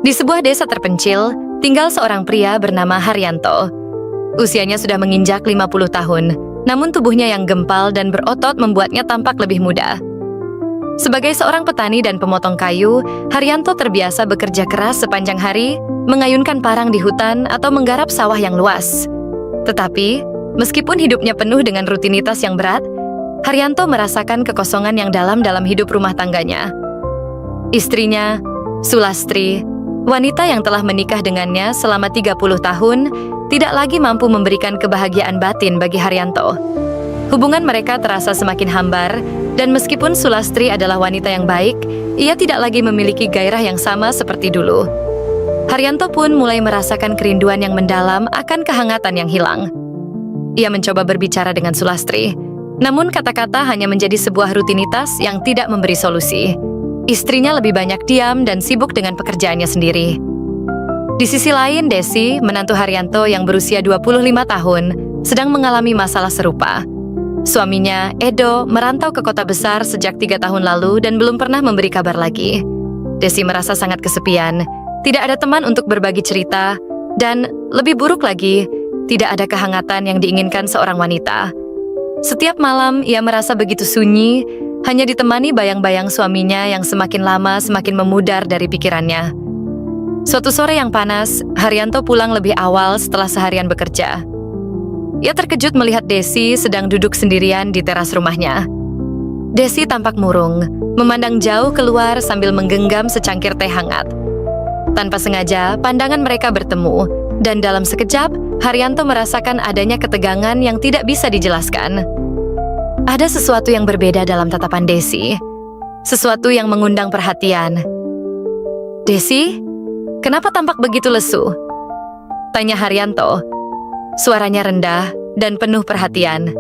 Di sebuah desa terpencil, tinggal seorang pria bernama Haryanto. Usianya sudah menginjak 50 tahun, namun tubuhnya yang gempal dan berotot membuatnya tampak lebih muda. Sebagai seorang petani dan pemotong kayu, Haryanto terbiasa bekerja keras sepanjang hari, mengayunkan parang di hutan atau menggarap sawah yang luas. Tetapi, meskipun hidupnya penuh dengan rutinitas yang berat, Haryanto merasakan kekosongan yang dalam hidup rumah tangganya. Istrinya, Sulastri, wanita yang telah menikah dengannya selama 30 tahun, tidak lagi mampu memberikan kebahagiaan batin bagi Haryanto. Hubungan mereka terasa semakin hambar, dan meskipun Sulastri adalah wanita yang baik, ia tidak lagi memiliki gairah yang sama seperti dulu. Haryanto pun mulai merasakan kerinduan yang mendalam akan kehangatan yang hilang. Ia mencoba berbicara dengan Sulastri, namun kata-kata hanya menjadi sebuah rutinitas yang tidak memberi solusi. Istrinya lebih banyak diam dan sibuk dengan pekerjaannya sendiri. Di sisi lain, Desi, menantu Haryanto yang berusia 25 tahun, sedang mengalami masalah serupa. Suaminya, Edo, merantau ke kota besar sejak 3 tahun lalu dan belum pernah memberi kabar lagi. Desi merasa sangat kesepian, tidak ada teman untuk berbagi cerita, dan lebih buruk lagi, tidak ada kehangatan yang diinginkan seorang wanita. Setiap malam, ia merasa begitu sunyi, hanya ditemani bayang-bayang suaminya yang semakin lama semakin memudar dari pikirannya. Suatu sore yang panas, Haryanto pulang lebih awal setelah seharian bekerja. Ia terkejut melihat Desi sedang duduk sendirian di teras rumahnya. Desi tampak murung, memandang jauh keluar sambil menggenggam secangkir teh hangat. Tanpa sengaja, pandangan mereka bertemu, dan dalam sekejap, Haryanto merasakan adanya ketegangan yang tidak bisa dijelaskan. Ada sesuatu yang berbeda dalam tatapan Desi, sesuatu yang mengundang perhatian. "Desi, kenapa tampak begitu lesu?" tanya Haryanto. Suaranya rendah dan penuh perhatian.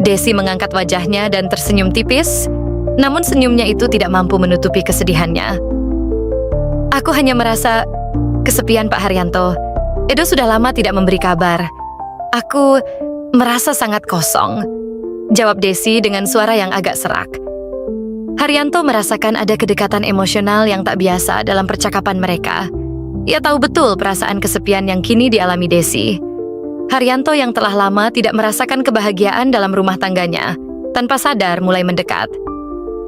Desi mengangkat wajahnya dan tersenyum tipis, namun senyumnya itu tidak mampu menutupi kesedihannya. "Aku hanya merasa kesepian, Pak Haryanto. Edo sudah lama tidak memberi kabar. Aku merasa sangat kosong," jawab Desi dengan suara yang agak serak. Haryanto merasakan ada kedekatan emosional yang tak biasa dalam percakapan mereka. Ia tahu betul perasaan kesepian yang kini dialami Desi. Haryanto yang telah lama tidak merasakan kebahagiaan dalam rumah tangganya, tanpa sadar mulai mendekat.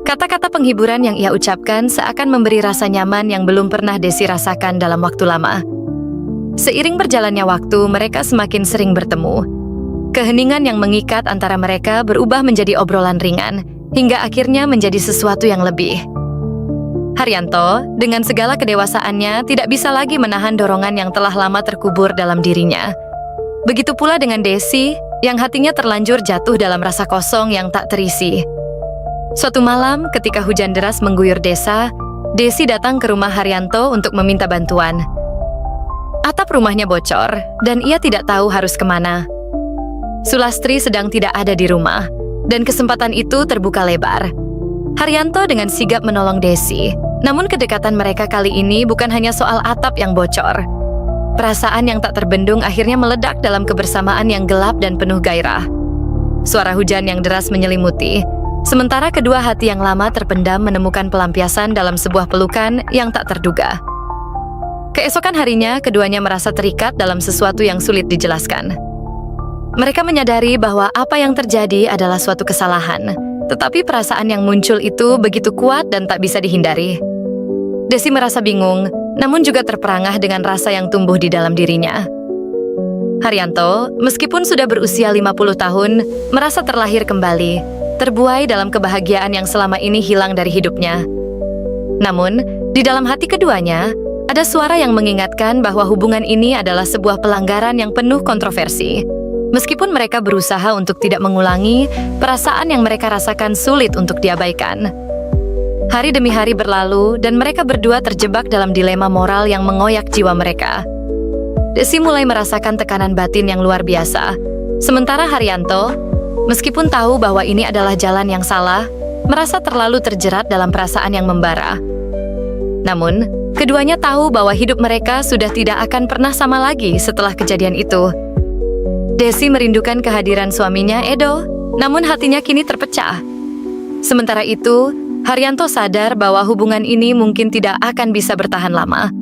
Kata-kata penghiburan yang ia ucapkan seakan memberi rasa nyaman yang belum pernah Desi rasakan dalam waktu lama. Seiring berjalannya waktu, mereka semakin sering bertemu. Keheningan yang mengikat antara mereka berubah menjadi obrolan ringan, hingga akhirnya menjadi sesuatu yang lebih. Haryanto, dengan segala kedewasaannya, tidak bisa lagi menahan dorongan yang telah lama terkubur dalam dirinya. Begitu pula dengan Desi, yang hatinya terlanjur jatuh dalam rasa kosong yang tak terisi. Suatu malam, ketika hujan deras mengguyur desa, Desi datang ke rumah Haryanto untuk meminta bantuan. Atap rumahnya bocor, dan ia tidak tahu harus kemana. Sulastri sedang tidak ada di rumah, dan kesempatan itu terbuka lebar. Haryanto dengan sigap menolong Desi, namun kedekatan mereka kali ini bukan hanya soal atap yang bocor. Perasaan yang tak terbendung akhirnya meledak dalam kebersamaan yang gelap dan penuh gairah. Suara hujan yang deras menyelimuti, sementara kedua hati yang lama terpendam menemukan pelampiasan dalam sebuah pelukan yang tak terduga. Keesokan harinya, keduanya merasa terikat dalam sesuatu yang sulit dijelaskan. Mereka menyadari bahwa apa yang terjadi adalah suatu kesalahan, tetapi perasaan yang muncul itu begitu kuat dan tak bisa dihindari. Desi merasa bingung, namun juga terperangah dengan rasa yang tumbuh di dalam dirinya. Haryanto, meskipun sudah berusia 50 tahun, merasa terlahir kembali, terbuai dalam kebahagiaan yang selama ini hilang dari hidupnya. Namun, di dalam hati keduanya, ada suara yang mengingatkan bahwa hubungan ini adalah sebuah pelanggaran yang penuh kontroversi. Meskipun mereka berusaha untuk tidak mengulangi, perasaan yang mereka rasakan sulit untuk diabaikan. Hari demi hari berlalu, dan mereka berdua terjebak dalam dilema moral yang mengoyak jiwa mereka. Desi mulai merasakan tekanan batin yang luar biasa. Sementara Haryanto, meskipun tahu bahwa ini adalah jalan yang salah, merasa terlalu terjerat dalam perasaan yang membara. Namun, keduanya tahu bahwa hidup mereka sudah tidak akan pernah sama lagi setelah kejadian itu. Desi merindukan kehadiran suaminya, Edo, namun hatinya kini terpecah. Sementara itu, Haryanto sadar bahwa hubungan ini mungkin tidak akan bisa bertahan lama.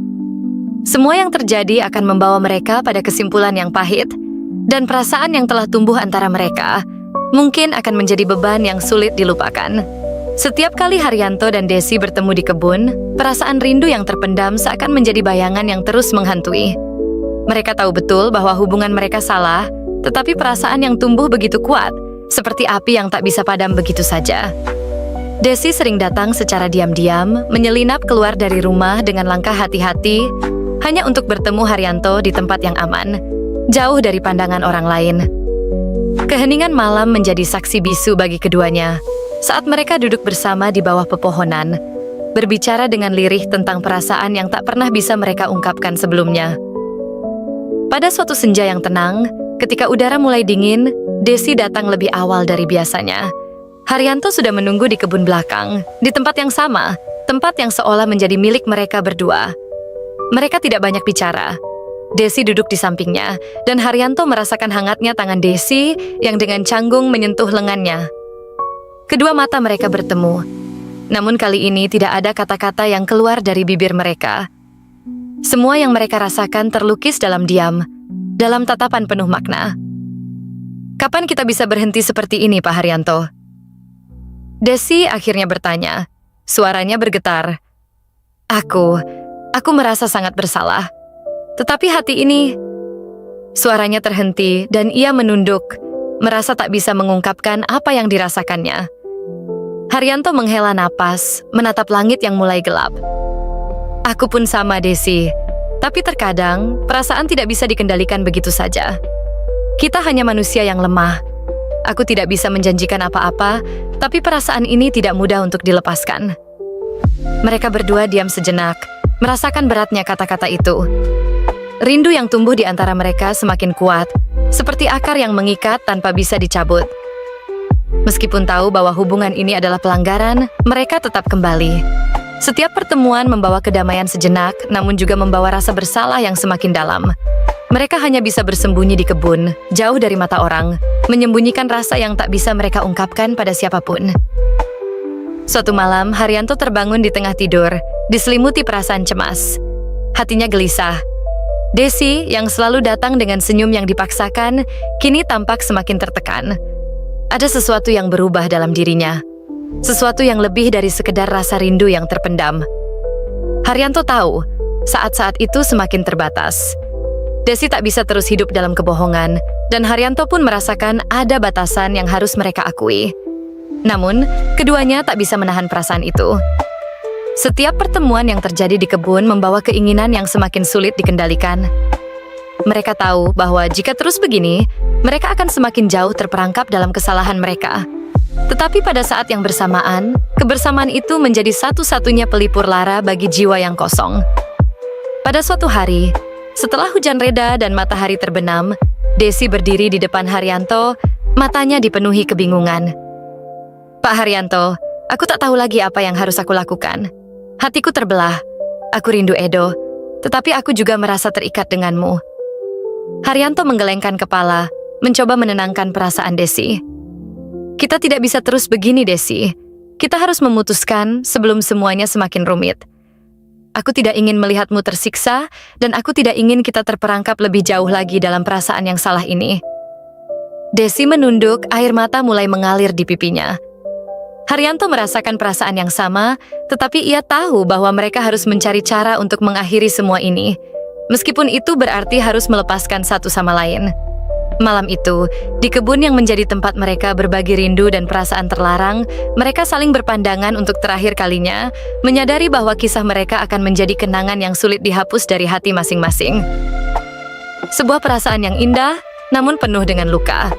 Semua yang terjadi akan membawa mereka pada kesimpulan yang pahit, dan perasaan yang telah tumbuh antara mereka mungkin akan menjadi beban yang sulit dilupakan. Setiap kali Haryanto dan Desi bertemu di kebun, perasaan rindu yang terpendam seakan menjadi bayangan yang terus menghantui. Mereka tahu betul bahwa hubungan mereka salah, tetapi perasaan yang tumbuh begitu kuat, seperti api yang tak bisa padam begitu saja. Desi sering datang secara diam-diam, menyelinap keluar dari rumah dengan langkah hati-hati, hanya untuk bertemu Haryanto di tempat yang aman, jauh dari pandangan orang lain. Keheningan malam menjadi saksi bisu bagi keduanya, saat mereka duduk bersama di bawah pepohonan, berbicara dengan lirih tentang perasaan yang tak pernah bisa mereka ungkapkan sebelumnya. Pada suatu senja yang tenang, ketika udara mulai dingin, Desi datang lebih awal dari biasanya. Haryanto sudah menunggu di kebun belakang, di tempat yang sama, tempat yang seolah menjadi milik mereka berdua. Mereka tidak banyak bicara. Desi duduk di sampingnya, dan Haryanto merasakan hangatnya tangan Desi yang dengan canggung menyentuh lengannya. Kedua mata mereka bertemu, namun kali ini tidak ada kata-kata yang keluar dari bibir mereka. Semua yang mereka rasakan terlukis dalam diam, dalam tatapan penuh makna. Kapan kita bisa berhenti seperti ini, Pak Haryanto? Desi akhirnya bertanya, suaranya bergetar. Aku merasa sangat bersalah. Tetapi hati ini... Suaranya terhenti dan ia menunduk, merasa tak bisa mengungkapkan apa yang dirasakannya. Haryanto menghela napas, menatap langit yang mulai gelap. Aku pun sama, Desi. Tapi terkadang, perasaan tidak bisa dikendalikan begitu saja. Kita hanya manusia yang lemah. Aku tidak bisa menjanjikan apa-apa, tapi perasaan ini tidak mudah untuk dilepaskan. Mereka berdua diam sejenak, merasakan beratnya kata-kata itu. Rindu yang tumbuh di antara mereka semakin kuat, seperti akar yang mengikat tanpa bisa dicabut. Meskipun tahu bahwa hubungan ini adalah pelanggaran, mereka tetap kembali. Setiap pertemuan membawa kedamaian sejenak, namun juga membawa rasa bersalah yang semakin dalam. Mereka hanya bisa bersembunyi di kebun, jauh dari mata orang, menyembunyikan rasa yang tak bisa mereka ungkapkan pada siapapun. Suatu malam, Haryanto terbangun di tengah tidur, diselimuti perasaan cemas. Hatinya gelisah. Desi, yang selalu datang dengan senyum yang dipaksakan, kini tampak semakin tertekan. Ada sesuatu yang berubah dalam dirinya. Sesuatu yang lebih dari sekedar rasa rindu yang terpendam. Haryanto tahu, saat-saat itu semakin terbatas. Desi tak bisa terus hidup dalam kebohongan, dan Haryanto pun merasakan ada batasan yang harus mereka akui. Namun, keduanya tak bisa menahan perasaan itu. Setiap pertemuan yang terjadi di kebun membawa keinginan yang semakin sulit dikendalikan. Mereka tahu bahwa jika terus begini, mereka akan semakin jauh terperangkap dalam kesalahan mereka. Tetapi pada saat yang bersamaan, kebersamaan itu menjadi satu-satunya pelipur lara bagi jiwa yang kosong. Pada suatu hari, setelah hujan reda dan matahari terbenam, Desi berdiri di depan Haryanto, matanya dipenuhi kebingungan. Pak Haryanto, aku tak tahu lagi apa yang harus aku lakukan. Hatiku terbelah. Aku rindu Edo, tetapi aku juga merasa terikat denganmu. Haryanto menggelengkan kepala, mencoba menenangkan perasaan Desi. Kita tidak bisa terus begini, Desi. Kita harus memutuskan sebelum semuanya semakin rumit. Aku tidak ingin melihatmu tersiksa, dan aku tidak ingin kita terperangkap lebih jauh lagi dalam perasaan yang salah ini. Desi menunduk, air mata mulai mengalir di pipinya. Haryanto merasakan perasaan yang sama, tetapi ia tahu bahwa mereka harus mencari cara untuk mengakhiri semua ini. Meskipun itu berarti harus melepaskan satu sama lain. Malam itu, di kebun yang menjadi tempat mereka berbagi rindu dan perasaan terlarang, mereka saling berpandangan untuk terakhir kalinya, menyadari bahwa kisah mereka akan menjadi kenangan yang sulit dihapus dari hati masing-masing. Sebuah perasaan yang indah, namun penuh dengan luka.